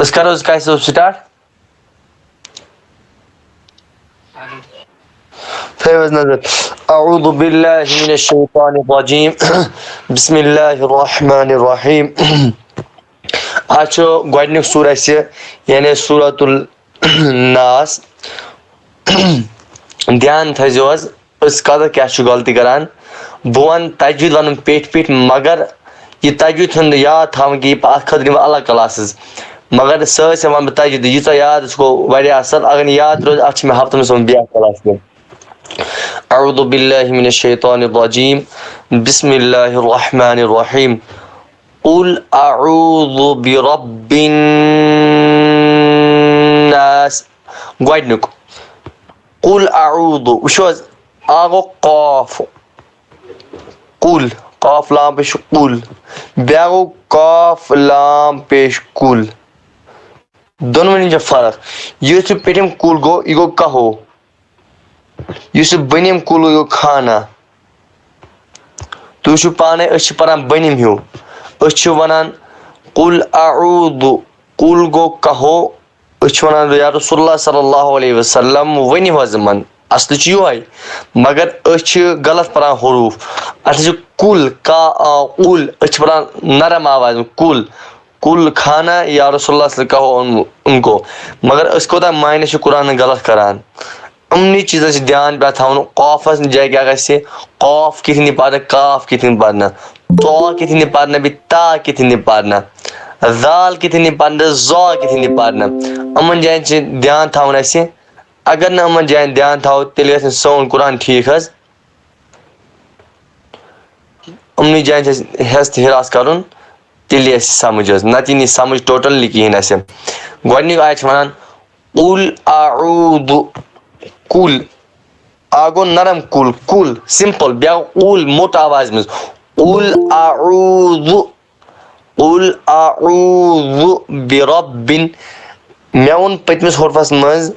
أسۍ کَرو حظ کٲنٛسہِ صٲب سٹارٹ تھٲیِو حظ نظر أعوذ بالله من الشيطان الرجيم بسم الله الرحمن الرحيم آز چھُ گۄڈٕنیُک سوٗر اَسہِ یعنی سورۃ الناس دھیان تھٲیزیو حظ أسۍ کَتٮ۪تھ کیٛاہ چھُ غلطی کران بہٕ وَنہٕ تجویٖد وَنُن پیٚٹھۍ پیٚٹھۍ مگر یہِ تجویٖد چھُنہٕ یاد تھاوُن کینٛہہ اَتھ خٲطرٕ دِمہٕ الگ کلاسز مگر سۭتۍ سۭتۍ وَنہٕ بہٕ تجویٖد ییٖژاہ یاد سُہ گوٚو واریاہ اَصٕل اگر نہٕ یاد روزِ اَتھ چھِ مےٚ ہفتہٕ منٛز تھوٚمُت بیٛاکھ کلاس تہِ أعوذ بالله من الشيطان الرجيم بسم الله الرحمن الرحيم قل أعوذ برب الناس گۄڈٕنیُک قل أعوذ وٕچھو حظ اکھ گوٚو قاف قل قاف لام پیش قل بیٛاکھ گوٚو قاف لام پیش کُل دۄنوٕنی چھِ فرق یُس یہِ پیٚٹھِم کُل گوٚو یہِ گوٚو کہو یُس یہِ بٔنِم کُل گوٚو یہِ گوٚو خانہ تُہۍ وٕچھِو پانے أسۍ چھِ پران بٔنِم ہیوٗ أسۍ چھِ وَنان قل أعوذ کُل گوٚو کہو أسۍ چھِ وَنان یا رسول اللہ صلی اللہ علیہ وسلم ؤنِو حظ یِمن اَصلہِ چھُ یِہوے مگر أسۍ چھِ غلط پران حروٗف اَتھ چھِ کُل کا اُل أسۍ چھِ پران نرم آواز کُل کُل خانہ یا رسول اللہ کہو ان کو مگر أسۍ کوتاہ معنی چھِ قرآنن غلط کران یِمنٕے چیٖزن چھِ دھیان پیٚوان تھاوُن قافس جایہِ کیٛاہ گژھِ قاف کِتھ کٔنۍ پرنہٕ کاف کِتھ کٔنۍ پرنہٕ طا کِتھ کٔنۍ پرنہٕ بیٚیہِ تا کِتھ کٔنۍ پرنہٕ زال کِتھ کٔنۍ پرنہٕ زا کِتھ کٔنۍ پرنہٕ یِمن جاین چھِ دھیان تھاوُن اَسہِ اگر نہٕ یِمن جاین دھیان تھاوو تیٚلہِ گژھِ نہٕ سون قرآن ٹھیٖک حظ یِمنٕے جاین چھِ اَسہِ ہٮ۪س تہٕ ہِراس کرُن تیٚلہِ یی اَسہِ سمجھ حظ نتہٕ یی نہٕ سمجھ ٹوٹلی کِہینۍ اَسہِ گۄڈٕنیُک آیت چھِ وَنان قل أعوذ کُل اکھ گوٚو نرم کُل کُل سمپل بیٛاکھ اُل موٚٹ آوازِ منٛز قل أعوذ قل أعوذ برب مےٚ ووٚن پٔتمِس حرفس منٛز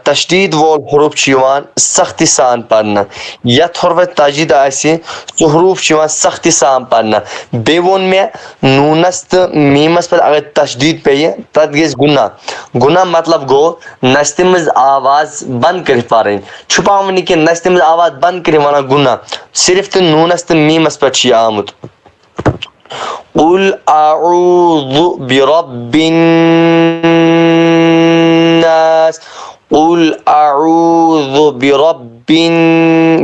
تشدیٖد وول حروٗف چھُ یِوان سختی سان پرنہٕ یتھ حرفس تجدیٖد آسہِ سُہ حروٗف چھُ یِوان سختی سان پرنہٕ بیٚیہِ ووٚن مےٚ نوٗنس تہٕ میٖمس پٮ۪ٹھ اگر تشدیٖد پیٚیہِ تتھ گژھِ گُناہ گُناہ مطلب گوٚو نستہِ منٛز آواز بنٛد کٔرِتھ پرٕنۍ چھُپاوُن نہٕ کینٛہہ نستہِ منٛز آواز بنٛد کٔرِتھ ونان گُناہ صرف تہٕ نوٗنس تہٕ میٖمس پٮ۪ٹھ چھُ یہِ آمُت قل أعوذ برب الناس قل أعوذ برب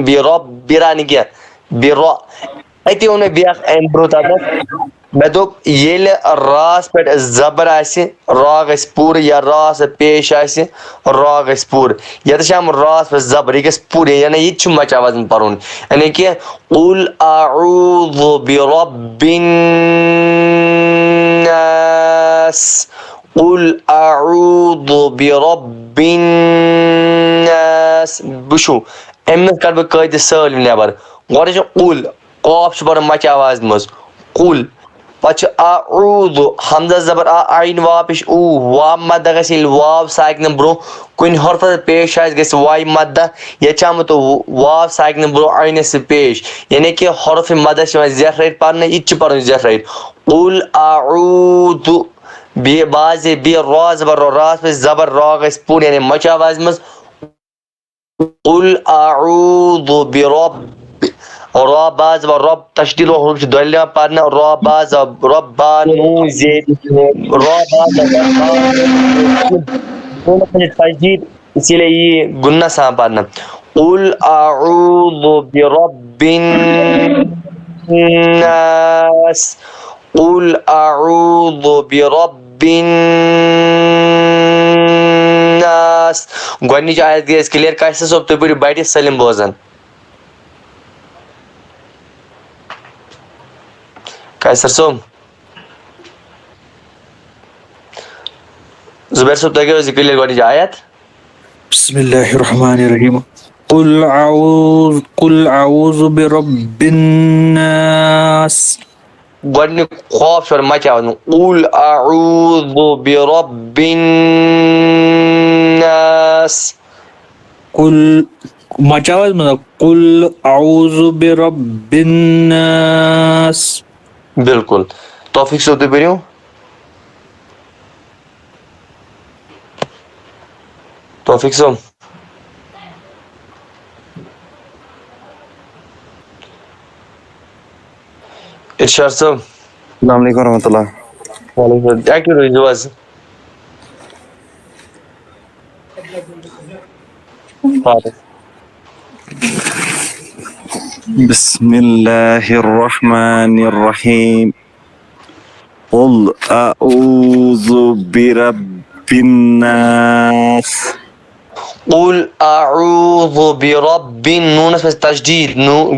برا نہٕ کینٛہہ برا اَتی ووٚن مےٚ بیٛاکھ اَمہِ برونٛہہ تتھ مےٚ دوٚپ ییٚلہِ راس پٮ۪ٹھ زبر آسہِ را گژھِ پوٗرٕ یا راس پیش آسہِ را گژھِ پوٗرٕ ییٚتٮ۪تھ چھِ آمُت راس پٮ۪ٹھ زبر یہِ گژھِ پوٗرٕ یعنی یہِ تہِ چھُ مچہِ آوازِ منٛز پرُن یعنی کہِ قل أعوذ برب الناس قل أعوذ برب الناس وٕچھِو اَمہِ منٛز کڑٕ بہٕ قٲیدٕ سٲلِم نٮ۪بر گۄڈٕ چھُ قل قاف چھُ پرُن مچہِ آوازِ منٛز قل پتہٕ چھُ أعوذ ہمزس زبر عین واو پیش واو مدہ گژھِ ییٚلہِ واو ساکنہٕ برونٛہہ کُنہِ حرفس پیش آسہِ گژھِ واے مدہ ییٚتہِ چھُ آمُت واو ساکنہٕ برونٛہہ عینس سۭتۍ پیش یعنی کہِ حرفِ مدہ چھِ یِوان زیٹھ رٔٹۍ پرنہٕ یہِ تہِ چھُ پرُن زیٹھ رٔٹۍ قل أعوذ بیٚیہِ بازے بیٚیہِ را زبر راس پٮ۪ٹھ زبر را گژھِ پوٗرٕ یعنی مچہِ آوازِ منٛز قل أعوذ برب را با زبر رب تشدیٖد وول حروٗف چھِ دۄیہِ لٹہِ یِوان پرنہٕ را با زبر رب با نوٗن زیٖر را با زبر تشدیٖد اسی لیے یی گُناہ سان پرنہٕ قل أعوذ برب الناس قل أعوذ برب الناس گۄڈنِچ آیت گٔے اَسہِ کٕلیر قاصد صٲب تُہۍ پٔرِو بَڑِ سٲلِم بوزان قاصد صٲب زُبیر صٲب تۄہہِ گٔیوٕ حظ یہِ کٕلیر گۄڈنِچ آیت بسم الله الرحمن الرحيم قل أعوذ برب الناس گۄڈنیُک خوف چھُ مچہِ آواز قل أعوذ برب الناس قل مچہِ آواز منٛز قل أعوذ برب الناس بِلکُل Tawfiq Sob tui pariu? Tawfiq Sob. Irshad Sob. Assalamualaikum warahmatullah. Accurate was. Bismillahirrahmanirrahim. Qul a'udzu birabbin nas. قل أعوذ برب نون اس تشدید نو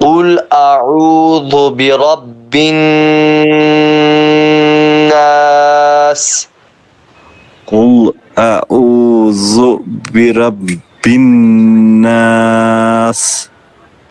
قل أعوذ برب الناس Qul a'udzu birabbin nas.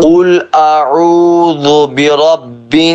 قل أعوذ برب الناس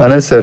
أنا سر.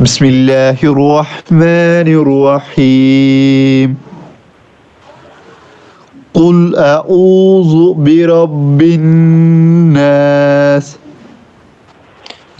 بسم الله الرحمن الرحيم. قل أعوذ برب الناس.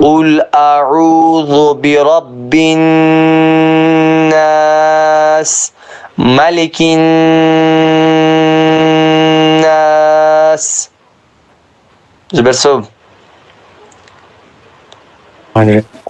قل أعوذ برب الناس ملك الناس زبير صوب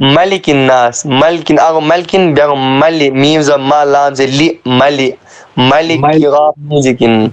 ملك الناس ملك أغو ملكين بيغو ملي ميم زم ما لام زي لي ملي ملك غاب ميزكين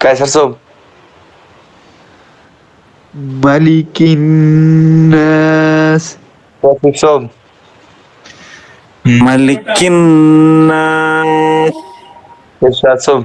كيسر صوب ملك الناس. كيف صوب Malikin nas. إرشاد صوب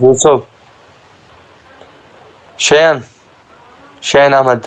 زو صوب شيان أحمد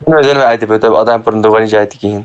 من وزن ما آيتي طيب أضعم برندوغاني جايتي كيهن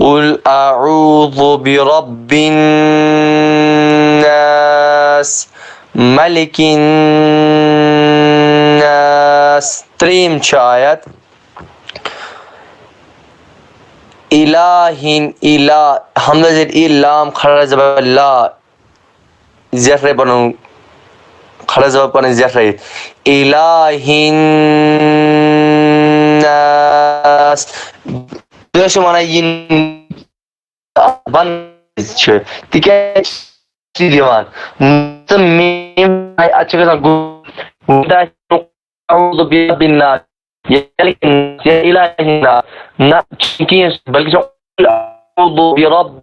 قل أعوذ برب الناس ملك الناس تريم شايت إله إله حمزة زد إلام خرج زبر لا زفر بنو خرج زبر بنو زفر إله الناس دوش مانا ين بان تكاد ديوان ميم أشكال غدا أعوذ برب الناس يلك يا إلهنا نا كيس بلكي أعوذ برب